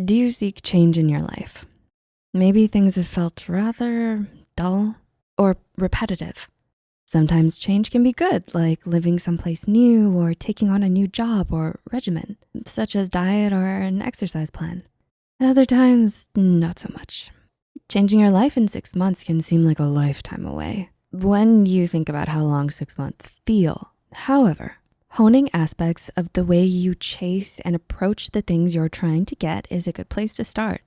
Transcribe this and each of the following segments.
Do you seek change in your life? Maybe things have felt rather dull or repetitive. Sometimes change can be good, like living someplace new or taking on a new job or regimen, such as diet or an exercise plan. Other times, not so much. Changing your life in 6 months can seem like a lifetime away when you think about how long 6 months feel. However, honing aspects of the way you chase and approach the things you're trying to get is a good place to start.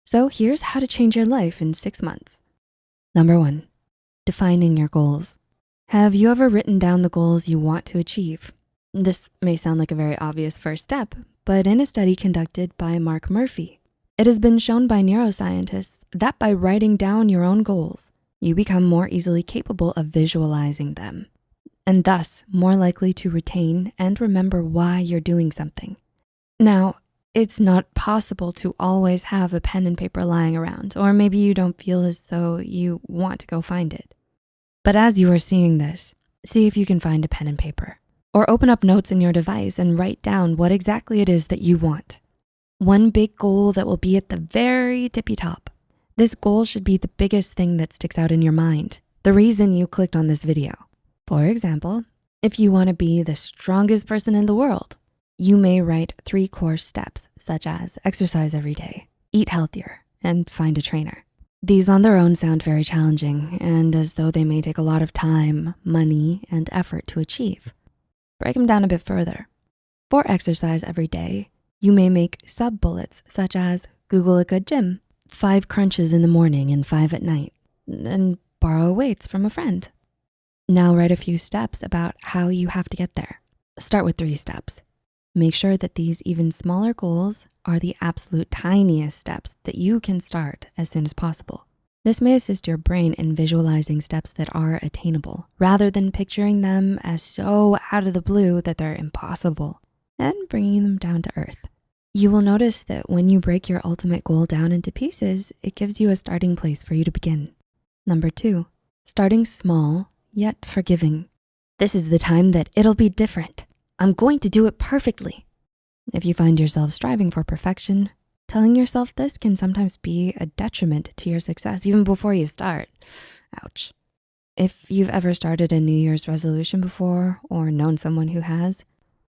So here's how to change your life in 6 months. Number 1, defining your goals. Have you ever written down the goals you want to achieve? This may sound like a very obvious first step, but in a study conducted by Mark Murphy, it has been shown by neuroscientists that by writing down your own goals, you become more easily capable of visualizing them, and thus more likely to retain and remember why you're doing something. Now, it's not possible to always have a pen and paper lying around, or maybe you don't feel as though you want to go find it. But as you are seeing this, see if you can find a pen and paper, or open up notes in your device and write down what exactly it is that you want. One big goal that will be at the very tippy top. This goal should be the biggest thing that sticks out in your mind, the reason you clicked on this video. For example, if you wanna be the strongest person in the world, you may write 3 core steps, such as exercise every day, eat healthier, and find a trainer. These on their own sound very challenging and as though they may take a lot of time, money, and effort to achieve. Break them down a bit further. For exercise every day, you may make sub-bullets such as Google a good gym, 5 crunches in the morning and 5 at night, and borrow weights from a friend. Now write a few steps about how you have to get there. Start with 3 steps. Make sure that these even smaller goals are the absolute tiniest steps that you can start as soon as possible. This may assist your brain in visualizing steps that are attainable, rather than picturing them as so out of the blue that they're impossible, and bringing them down to earth. You will notice that when you break your ultimate goal down into pieces, it gives you a starting place for you to begin. Number 2, starting small, yet forgiving. This is the time that it'll be different. I'm going to do it perfectly. If you find yourself striving for perfection, telling yourself this can sometimes be a detriment to your success even before you start. Ouch. If you've ever started a New Year's resolution before or known someone who has,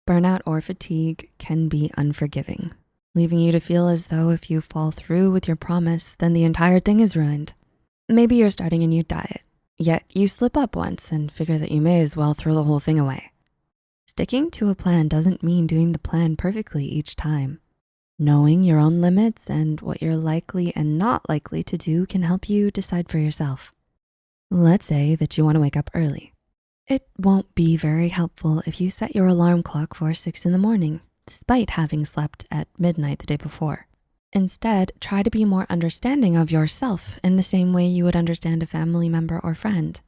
burnout or fatigue can be unforgiving, leaving you to feel as though if you fall through with your promise, then the entire thing is ruined. Maybe you're starting a new diet, yet you slip up once and figure that you may as well throw the whole thing away. Sticking to a plan doesn't mean doing the plan perfectly each time. Knowing your own limits and what you're likely and not likely to do can help you decide for yourself. Let's say that you wanna wake up early. It won't be very helpful if you set your alarm clock for 6 in the morning, despite having slept at midnight the day before. Instead, try to be more understanding of yourself in the same way you would understand a family member or friend.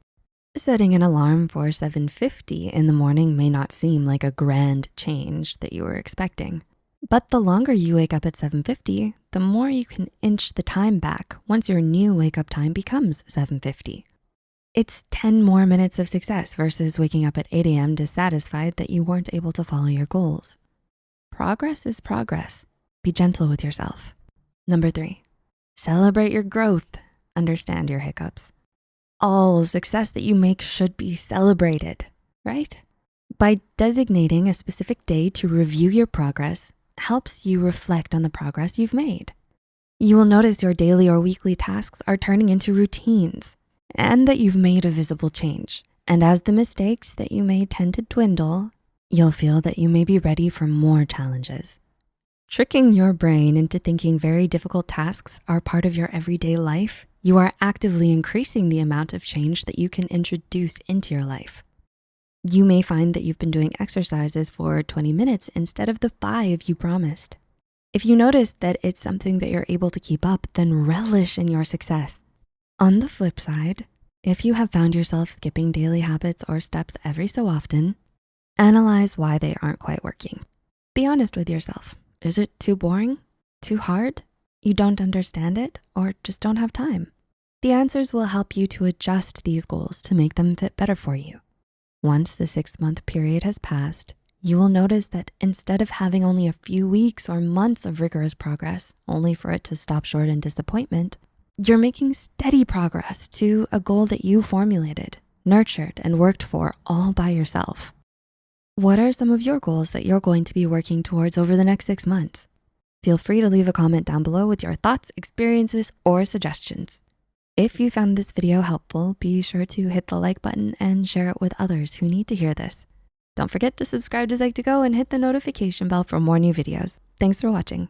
Setting an alarm for 7:50 in the morning may not seem like a grand change that you were expecting, but the longer you wake up at 7:50, the more you can inch the time back once your new wake up time becomes 7:50. It's 10 more minutes of success versus waking up at 8 a.m. dissatisfied that you weren't able to follow your goals. Progress is progress. Be gentle with yourself. Number 3, celebrate your growth. Understand your hiccups. All success that you make should be celebrated, right? By designating a specific day to review your progress helps you reflect on the progress you've made. You will notice your daily or weekly tasks are turning into routines and that you've made a visible change. And as the mistakes that you made tend to dwindle, you'll feel that you may be ready for more challenges. Tricking your brain into thinking very difficult tasks are part of your everyday life, you are actively increasing the amount of change that you can introduce into your life. You may find that you've been doing exercises for 20 minutes instead of the 5 you promised. If you notice that it's something that you're able to keep up, then relish in your success. On the flip side, if you have found yourself skipping daily habits or steps every so often, analyze why they aren't quite working. Be honest with yourself. Is it too boring? Too hard? You don't understand it or just don't have time? The answers will help you to adjust these goals to make them fit better for you. Once the 6-month period has passed, You will notice that instead of having only a few weeks or months of rigorous progress, only for it to stop short in disappointment, you're making steady progress to a goal that you formulated, nurtured, and worked for all by yourself. What are some of your goals that you're going to be working towards over the next 6 months? Feel free to leave a comment down below with your thoughts, experiences, or suggestions. If you found this video helpful, be sure to hit the like button and share it with others who need to hear this. Don't forget to subscribe to Psych2Go and hit the notification bell for more new videos. Thanks for watching.